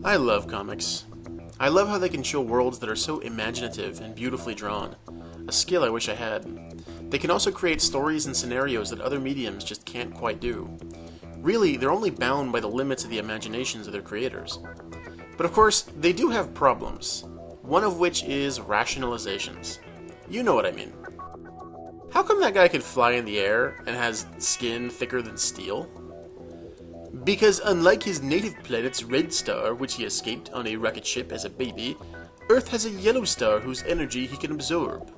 I love comics. I love how they can show worlds that are so imaginative and beautifully drawn. A skill I wish I had. They can also create stories and scenarios that other mediums just can't quite do. Really, they're only bound by the limits of the imaginations of their creators. But of course, they do have problems. One of which is rationalizations. You know what I mean. How come that guy could fly in the air and has skin thicker than steel? Because unlike his native planet's red star, which he escaped on a rocket ship as a baby, Earth has a yellow star whose energy he can absorb.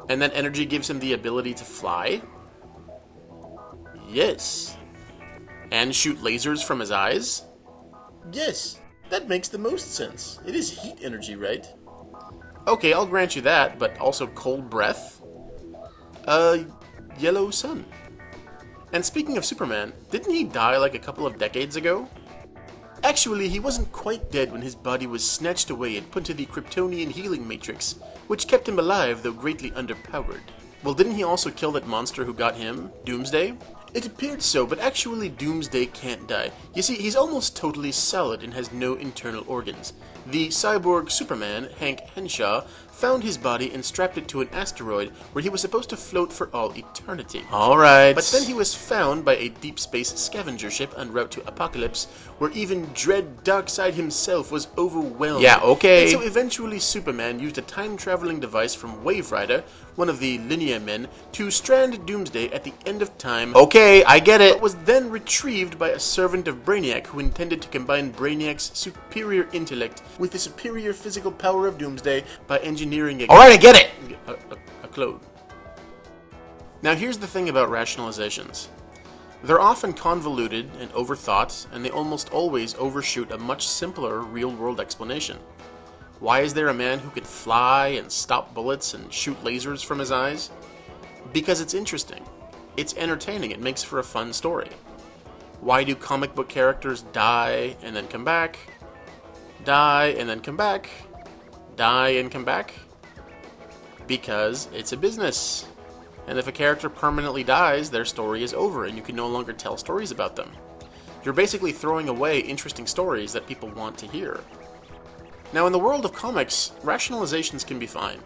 And that energy gives him the ability to fly? Yes. And shoot lasers from his eyes? Yes, that makes the most sense. It is heat energy, right? Okay, I'll grant you that, but also cold breath? Yellow sun. And speaking of Superman, didn't he die like a couple of decades ago? Actually, he wasn't quite dead when his body was snatched away and put into the Kryptonian healing matrix, which kept him alive though greatly underpowered. Well, didn't he also kill that monster who got him, Doomsday? It appeared so, but actually Doomsday can't die. You see, he's almost totally solid and has no internal organs. The cyborg Superman, Hank Henshaw, found his body and strapped it to an asteroid where he was supposed to float for all eternity. Alright. But then he was found by a deep space scavenger ship en route to Apocalypse, where even Dread Darkseid himself was overwhelmed. Yeah, okay. And so eventually Superman used a time-traveling device from Wave Rider, one of the Linear Men, to strand Doomsday at the end of time. Okay, I get it. But was then retrieved by a servant of Brainiac who intended to combine Brainiac's superior intellect with the superior physical power of Doomsday by engineering Alright, I get it! A clone. Now here's the thing about rationalizations. They're often convoluted and overthought, and they almost always overshoot a much simpler real-world explanation. Why is there a man who can fly and stop bullets and shoot lasers from his eyes? Because it's interesting. It's entertaining. It makes for a fun story. Why do comic book characters die and then come back? Die and then come back? Die and come back? Because it's a business. And if a character permanently dies, their story is over and you can no longer tell stories about them. You're basically throwing away interesting stories that people want to hear. Now, in the world of comics, rationalizations can be fine.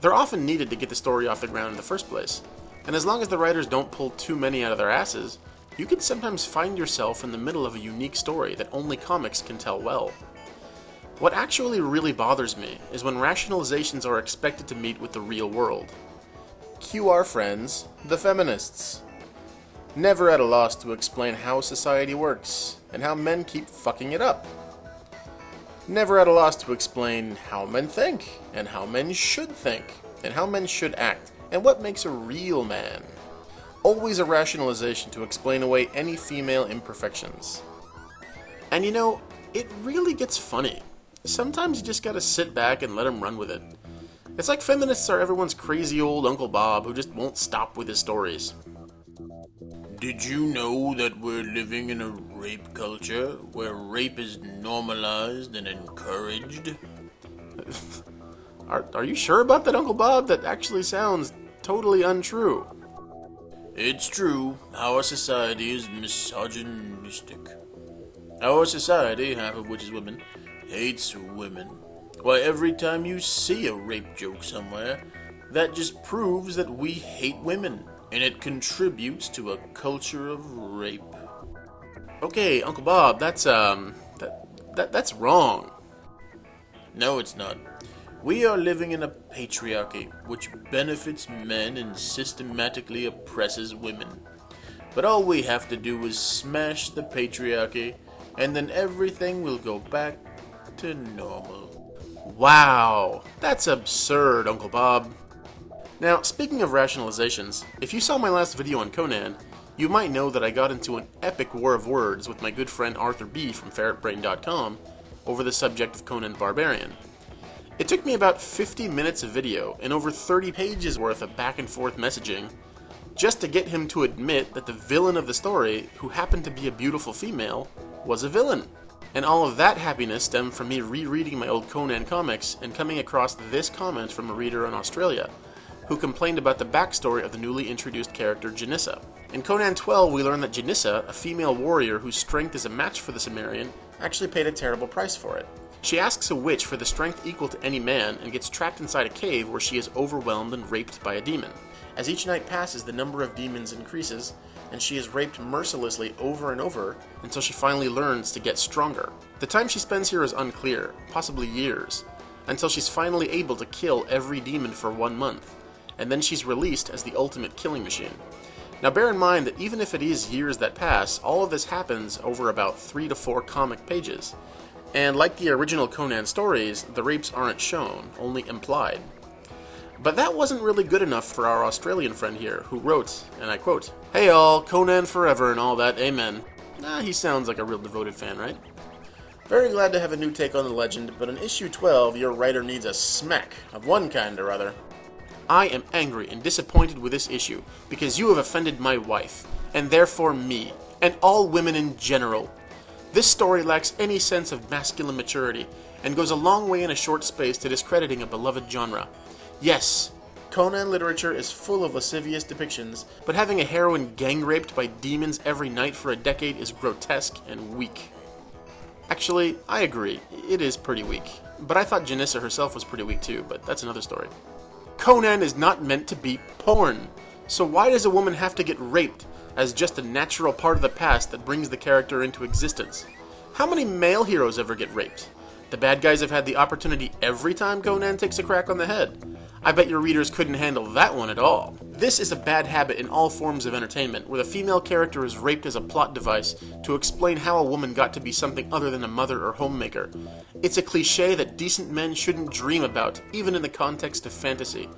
They're often needed to get the story off the ground in the first place. And as long as the writers don't pull too many out of their asses, you can sometimes find yourself in the middle of a unique story that only comics can tell well. What actually really bothers me is when rationalizations are expected to meet with the real world. Cue our friends, the feminists. Never at a loss to explain how society works, and how men keep fucking it up. Never at a loss to explain how men think, and how men should think, and how men should act, and what makes a real man. Always a rationalization to explain away any female imperfections. And you know, it really gets funny. Sometimes you just gotta sit back and let them run with it. It's like feminists are everyone's crazy old Uncle Bob who just won't stop with his stories. Did you know that we're living in a rape culture where rape is normalized and encouraged? Are you sure about that, Uncle Bob? That actually sounds totally untrue. It's true. Our society is misogynistic. Our society, half of which is women, hates women. Why, every time you see a rape joke somewhere, that just proves that we hate women, and it contributes to a culture of rape. Okay, Uncle Bob, that's wrong. No, it's not. We are living in a patriarchy which benefits men and systematically oppresses women. But all we have to do is smash the patriarchy, and then everything will go back to normal. Wow, that's absurd, Uncle Bob. Now, speaking of rationalizations, if you saw my last video on Conan, you might know that I got into an epic war of words with my good friend Arthur B. from ferretbrain.com over the subject of Conan the Barbarian. It took me about 50 minutes of video and over 30 pages worth of back and forth messaging just to get him to admit that the villain of the story, who happened to be a beautiful female, was a villain. And all of that happiness stemmed from me rereading my old Conan comics and coming across this comment from a reader in Australia, who complained about the backstory of the newly introduced character Janissa. In Conan 12, we learn that Janissa, a female warrior whose strength is a match for the Cimmerian, actually paid a terrible price for it. She asks a witch for the strength equal to any man and gets trapped inside a cave where she is overwhelmed and raped by a demon. As each night passes, the number of demons increases, and she is raped mercilessly over and over until she finally learns to get stronger. The time she spends here is unclear, possibly years, until she's finally able to kill every demon for 1 month, and then she's released as the ultimate killing machine. Now bear in mind that even if it is years that pass, all of this happens over about 3 to 4 comic pages. And like the original Conan stories, the rapes aren't shown, only implied. But that wasn't really good enough for our Australian friend here, who wrote, and I quote, "Hey all, Conan forever and all that, amen." He sounds like a real devoted fan, right? Very glad to have a new take on the legend, but in issue 12, your writer needs a smack, of one kind or other. I am angry and disappointed with this issue, because you have offended my wife, and therefore me, and all women in general. This story lacks any sense of masculine maturity, and goes a long way in a short space to discrediting a beloved genre. Yes, Conan literature is full of lascivious depictions, but having a heroine gang-raped by demons every night for a decade is grotesque and weak. Actually, I agree, it is pretty weak. But I thought Janissa herself was pretty weak too, but that's another story. Conan is not meant to be porn, so why does a woman have to get raped as just a natural part of the past that brings the character into existence? How many male heroes ever get raped? The bad guys have had the opportunity every time Conan takes a crack on the head. I bet your readers couldn't handle that one at all. This is a bad habit in all forms of entertainment, where the female character is raped as a plot device to explain how a woman got to be something other than a mother or homemaker. It's a cliche that decent men shouldn't dream about, even in the context of fantasy.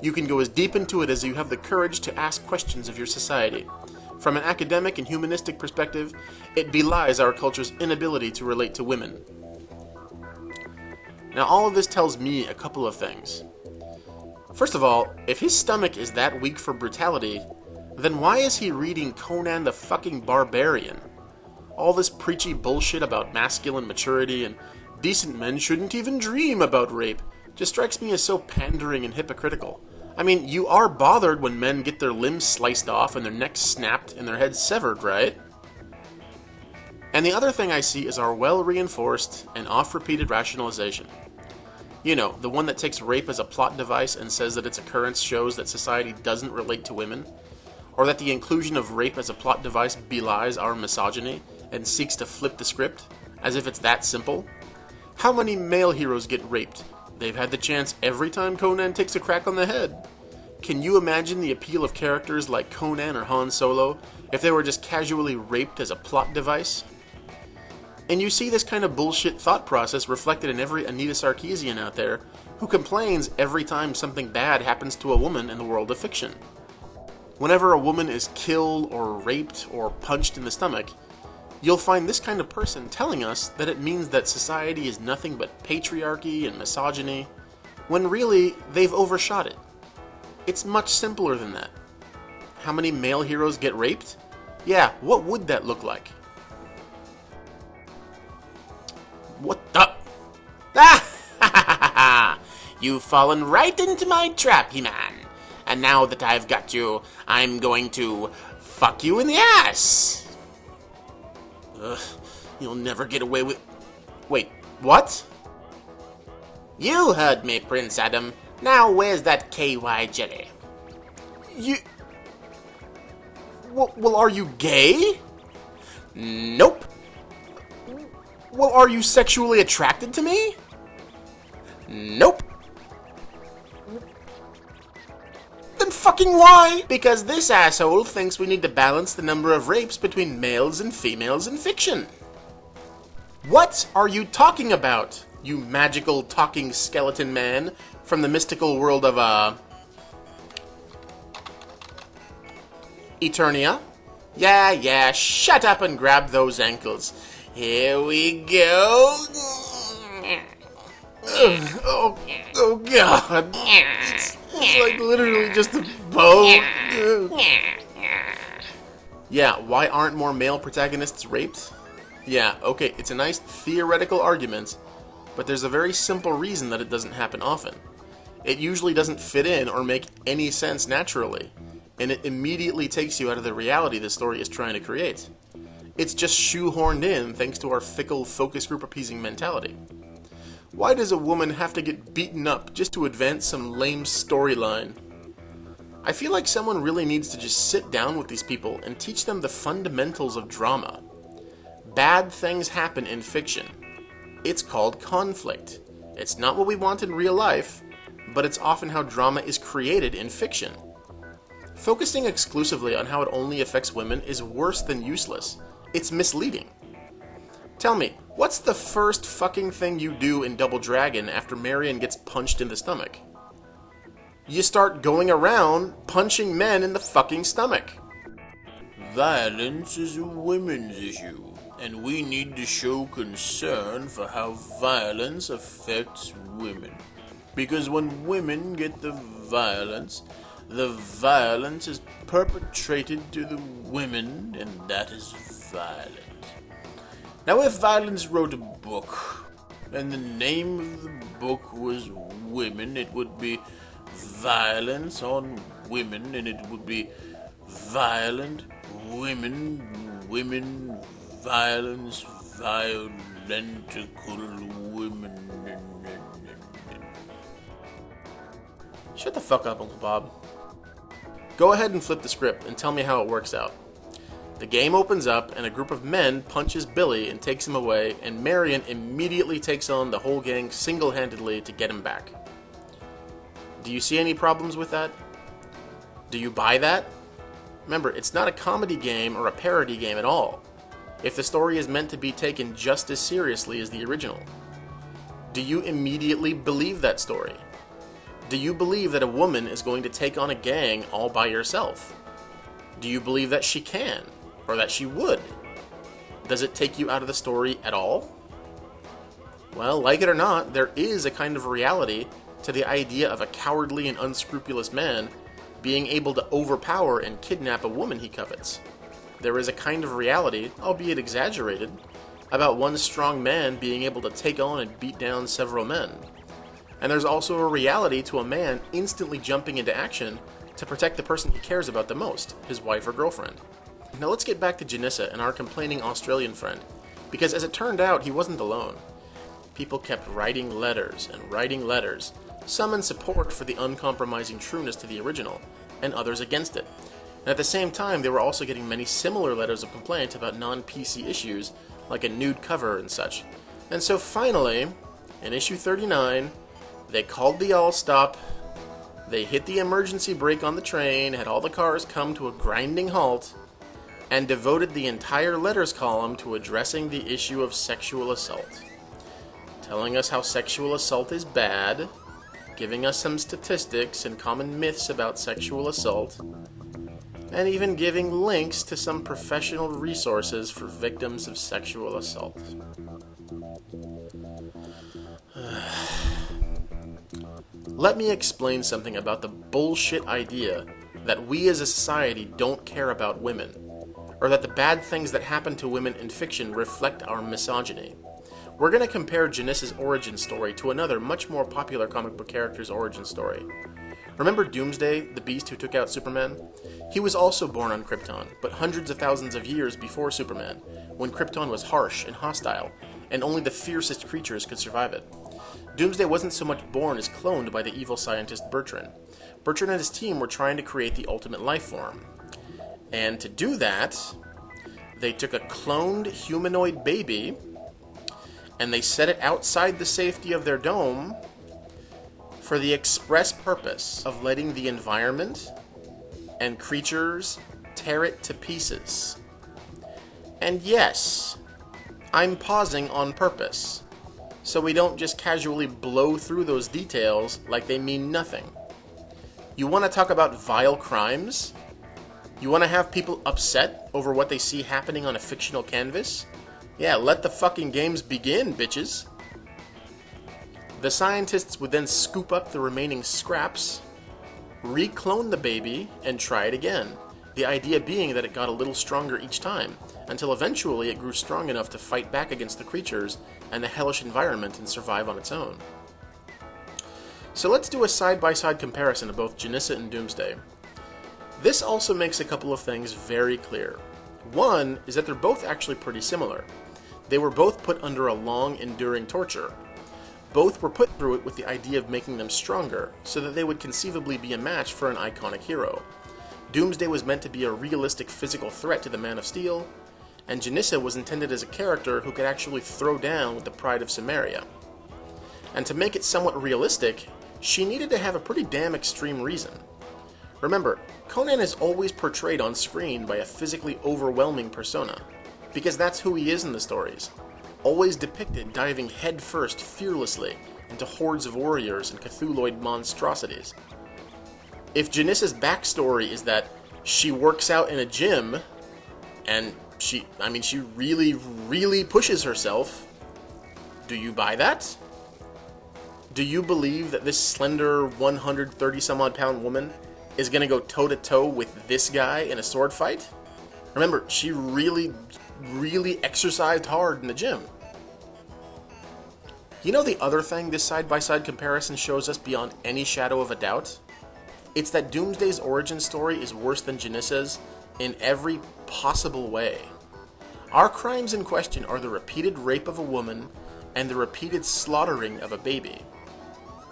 You can go as deep into it as you have the courage to ask questions of your society. From an academic and humanistic perspective, it belies our culture's inability to relate to women. Now, all of this tells me a couple of things. First of all, if his stomach is that weak for brutality, then why is he reading Conan the fucking Barbarian? All this preachy bullshit about masculine maturity and decent men shouldn't even dream about rape just strikes me as so pandering and hypocritical. I mean, you are bothered when men get their limbs sliced off and their necks snapped and their heads severed, right? And the other thing I see is our well-reinforced and oft-repeated rationalization. You know, the one that takes rape as a plot device and says that its occurrence shows that society doesn't relate to women, or that the inclusion of rape as a plot device belies our misogyny and seeks to flip the script, as if it's that simple. How many male heroes get raped? They've had the chance every time Conan takes a crack on the head. Can you imagine the appeal of characters like Conan or Han Solo if they were just casually raped as a plot device? And you see this kind of bullshit thought process reflected in every Anita Sarkeesian out there who complains every time something bad happens to a woman in the world of fiction. Whenever a woman is killed or raped or punched in the stomach, you'll find this kind of person telling us that it means that society is nothing but patriarchy and misogyny, when really, they've overshot it. It's much simpler than that. How many male heroes get raped? Yeah, what would that look like? What the? Ah! You've fallen right into my trap, He-Man. And now that I've got you, I'm going to fuck you in the ass. Ugh, you'll never get away with... Wait, what? You heard me, Prince Adam. Now where's that KY jelly? You... Well, are you gay? Nope. Well, are you sexually attracted to me? Nope. Then fucking why? Because this asshole thinks we need to balance the number of rapes between males and females in fiction. What are you talking about, you magical talking skeleton man from the mystical world of, Eternia? Yeah, shut up and grab those ankles. Here we go. Oh God. It's like literally just a bone. Yeah, why aren't more male protagonists raped? Yeah, okay, it's a nice theoretical argument, but there's a very simple reason that it doesn't happen often. It usually doesn't fit in or make any sense naturally, and it immediately takes you out of the reality the story is trying to create. It's just shoehorned in thanks to our fickle focus group appeasing mentality. Why does a woman have to get beaten up just to advance some lame storyline? I feel like someone really needs to just sit down with these people and teach them the fundamentals of drama. Bad things happen in fiction. It's called conflict. It's not what we want in real life, but it's often how drama is created in fiction. Focusing exclusively on how it only affects women is worse than useless. It's misleading. Tell me, what's the first fucking thing you do in Double Dragon after Marion gets punched in the stomach? You start going around punching men in the fucking stomach. Violence is a women's issue, and we need to show concern for how violence affects women. Because when women get the violence is perpetrated to the women, and that is violent. Now, if Violence wrote a book, and the name of the book was Women, it would be Violence on Women, and it would be Violent Women, Violence, Violentical Women. Shut the fuck up, Uncle Bob. Go ahead and flip the script and tell me how it works out. The game opens up and a group of men punches Billy and takes him away, and Marion immediately takes on the whole gang single-handedly to get him back. Do you see any problems with that? Do you buy that? Remember, it's not a comedy game or a parody game at all, if the story is meant to be taken just as seriously as the original. Do you immediately believe that story? Do you believe that a woman is going to take on a gang all by herself? Do you believe that she can? Or that she would? Does it take you out of the story at all? Well, like it or not, there is a kind of reality to the idea of a cowardly and unscrupulous man being able to overpower and kidnap a woman he covets. There is a kind of reality, albeit exaggerated, about one strong man being able to take on and beat down several men. And there's also a reality to a man instantly jumping into action to protect the person he cares about the most, his wife or girlfriend. Now let's get back to Janissa and our complaining Australian friend, because as it turned out, he wasn't alone. People kept writing letters and writing letters, some in support for the uncompromising trueness to the original, and others against it. And at the same time, they were also getting many similar letters of complaint about non-PC issues, like a nude cover and such. And so finally, in issue 39, they called the all-stop, they hit the emergency brake on the train, had all the cars come to a grinding halt, and devoted the entire letters column to addressing the issue of sexual assault. Telling us how sexual assault is bad, giving us some statistics and common myths about sexual assault, and even giving links to some professional resources for victims of sexual assault. Let me explain something about the bullshit idea that we as a society don't care about women, or that the bad things that happen to women in fiction reflect our misogyny. We're going to compare Janissa's origin story to another much more popular comic book character's origin story. Remember Doomsday, the beast who took out Superman? He was also born on Krypton, but hundreds of thousands of years before Superman, when Krypton was harsh and hostile, and only the fiercest creatures could survive it. Doomsday wasn't so much born as cloned by the evil scientist Bertrand. Bertrand and his team were trying to create the ultimate life form. And to do that, they took a cloned humanoid baby, and they set it outside the safety of their dome for the express purpose of letting the environment and creatures tear it to pieces. And yes, I'm pausing on purpose, so we don't just casually blow through those details like they mean nothing. You want to talk about vile crimes? You want to have people upset over what they see happening on a fictional canvas? Yeah, let the fucking games begin, bitches. The scientists would then scoop up the remaining scraps, re-clone the baby, and try it again. The idea being that it got a little stronger each time, until eventually it grew strong enough to fight back against the creatures and the hellish environment and survive on its own. So let's do a side-by-side comparison of both Janissa and Doomsday. This also makes a couple of things very clear. One is that they're both actually pretty similar. They were both put under a long, enduring torture. Both were put through it with the idea of making them stronger, so that they would conceivably be a match for an iconic hero. Doomsday was meant to be a realistic physical threat to the Man of Steel, and Janissa was intended as a character who could actually throw down with the pride of Samaria. And to make it somewhat realistic, she needed to have a pretty damn extreme reason. Remember, Conan is always portrayed on screen by a physically overwhelming persona, because that's who he is in the stories. Always depicted diving headfirst fearlessly into hordes of warriors and Cthulhuid monstrosities. If Janissa's backstory is that she works out in a gym, and she really, really pushes herself, do you buy that? Do you believe that this slender 130-some-odd pound woman is going to go toe-to-toe with this guy in a sword fight? Remember, she really exercised hard in the gym. You know the other thing this side-by-side comparison shows us beyond any shadow of a doubt? It's that Doomsday's origin story is worse than Janissa's in every possible way. Our crimes in question are the repeated rape of a woman and the repeated slaughtering of a baby.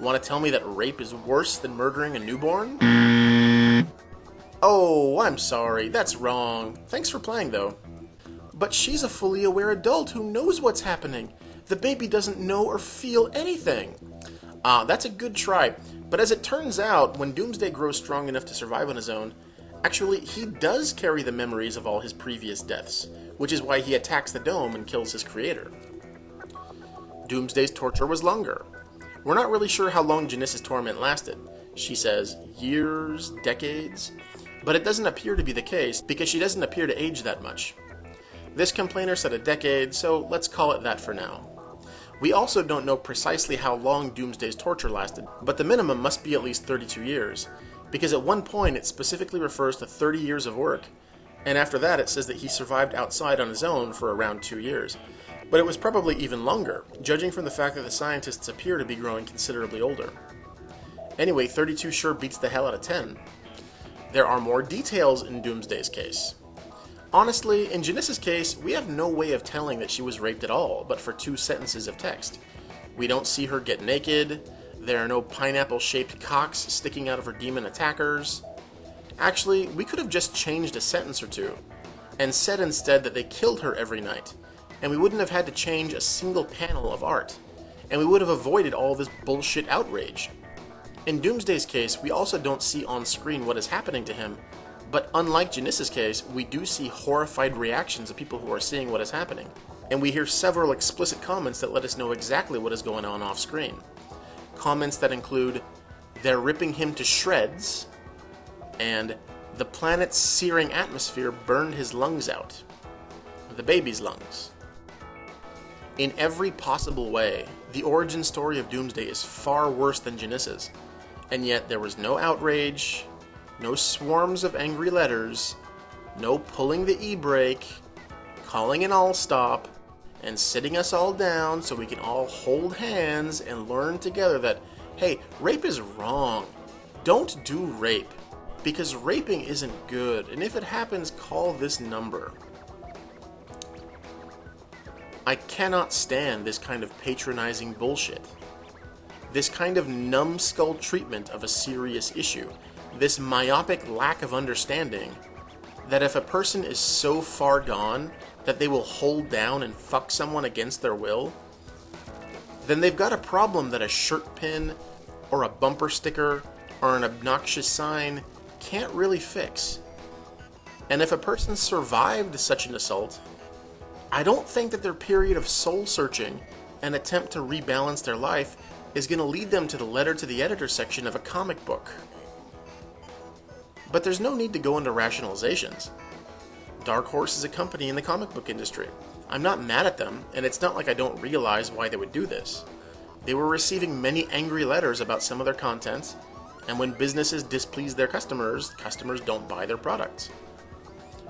Want to tell me that rape is worse than murdering a newborn? Oh, I'm sorry, that's wrong. Thanks for playing, though. But she's a fully aware adult who knows what's happening. The baby doesn't know or feel anything. That's a good try. But as it turns out, when Doomsday grows strong enough to survive on his own, actually, he does carry the memories of all his previous deaths, which is why he attacks the dome and kills his creator. Doomsday's torture was longer. We're not really sure how long Janissa's torment lasted. She says years, decades, but it doesn't appear to be the case because she doesn't appear to age that much. This complainer said a decade, so let's call it that for now. We also don't know precisely how long Doomsday's torture lasted, but the minimum must be at least 32 years, because at one point it specifically refers to 30 years of work, and after that it says that he survived outside on his own for around 2 years. But it was probably even longer, judging from the fact that the scientists appear to be growing considerably older. Anyway, 32 sure beats the hell out of 10. There are more details in Doomsday's case. Honestly, in Janissa's case, we have no way of telling that she was raped at all, but for 2 sentences of text. We don't see her get naked, there are no pineapple-shaped cocks sticking out of her demon attackers. Actually, we could have just changed a sentence or two, and said instead that they killed her every night, and we wouldn't have had to change a single panel of art, and we would have avoided all this bullshit outrage. In Doomsday's case, we also don't see on screen what is happening to him, but unlike Janissa's case, we do see horrified reactions of people who are seeing what is happening, and we hear several explicit comments that let us know exactly what is going on off screen. Comments that include, "They're ripping him to shreds," and "The planet's searing atmosphere burned his lungs out." The baby's lungs. In every possible way, the origin story of Doomsday is far worse than Janissa's, and yet there was no outrage, no swarms of angry letters, no pulling the e-brake, calling an all-stop, and sitting us all down so we can all hold hands and learn together that, hey, rape is wrong. Don't do rape, because raping isn't good, and if it happens, call this number. I cannot stand this kind of patronizing bullshit. This kind of numbskull treatment of a serious issue. This myopic lack of understanding that if a person is so far gone that they will hold down and fuck someone against their will, then they've got a problem that a shirt pin or a bumper sticker or an obnoxious sign can't really fix. And if a person survived such an assault, I don't think that their period of soul-searching and attempt to rebalance their life is going to lead them to the letter to the editor section of a comic book. But there's no need to go into rationalizations. Dark Horse is a company in the comic book industry. I'm not mad at them, and it's not like I don't realize why they would do this. They were receiving many angry letters about some of their content, and when businesses displease their customers, customers don't buy their products.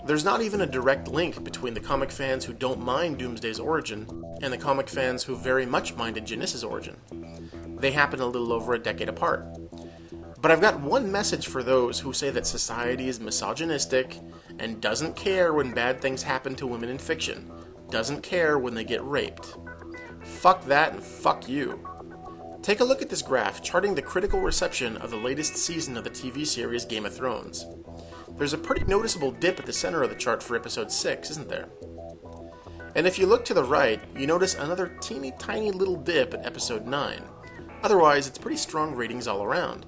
There's not even a direct link between the comic fans who don't mind Doomsday's origin and the comic fans who very much minded Janissa's origin. They happen a little over a decade apart. But I've got one message for those who say that society is misogynistic and doesn't care when bad things happen to women in fiction, doesn't care when they get raped. Fuck that and fuck you. Take a look at this graph charting the critical reception of the latest season of the TV series Game of Thrones. There's a pretty noticeable dip at the center of the chart for episode 6, isn't there? And if you look to the right, you notice another teeny tiny little dip at episode 9. Otherwise, it's pretty strong ratings all around.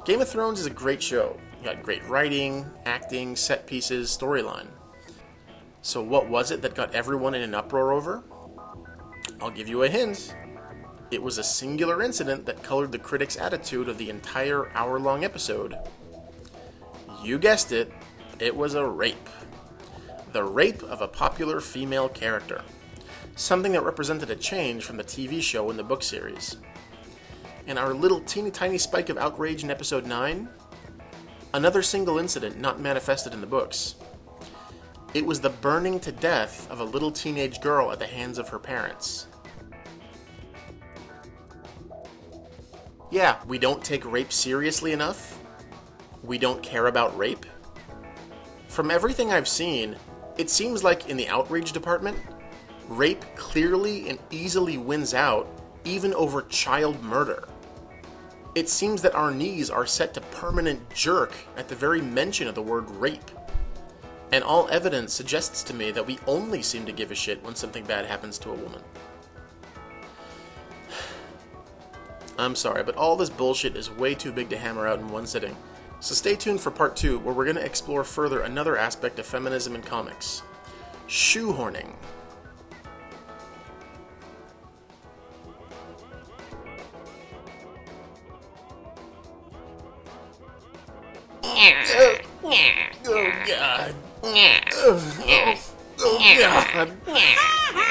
Game of Thrones is a great show. You got great writing, acting, set pieces, storyline. So what was it that got everyone in an uproar over? I'll give you a hint. It was a singular incident that colored the critics' attitude of the entire hour-long episode. You guessed it, it was a rape. The rape of a popular female character. Something that represented a change from the TV show and the book series. And our little teeny tiny spike of outrage in episode 9? Another single incident not manifested in the books. It was the burning to death of a little teenage girl at the hands of her parents. Yeah, we don't take rape seriously enough. We don't care about rape. From everything I've seen, it seems like in the outrage department, rape clearly and easily wins out, even over child murder. It seems that our knees are set to permanent jerk at the very mention of the word rape. And all evidence suggests to me that we only seem to give a shit when something bad happens to a woman. I'm sorry, but all this bullshit is way too big to hammer out in one sitting. So stay tuned for part 2, where we're going to explore further another aspect of feminism in comics. Shoehorning. Oh, God. Oh, God.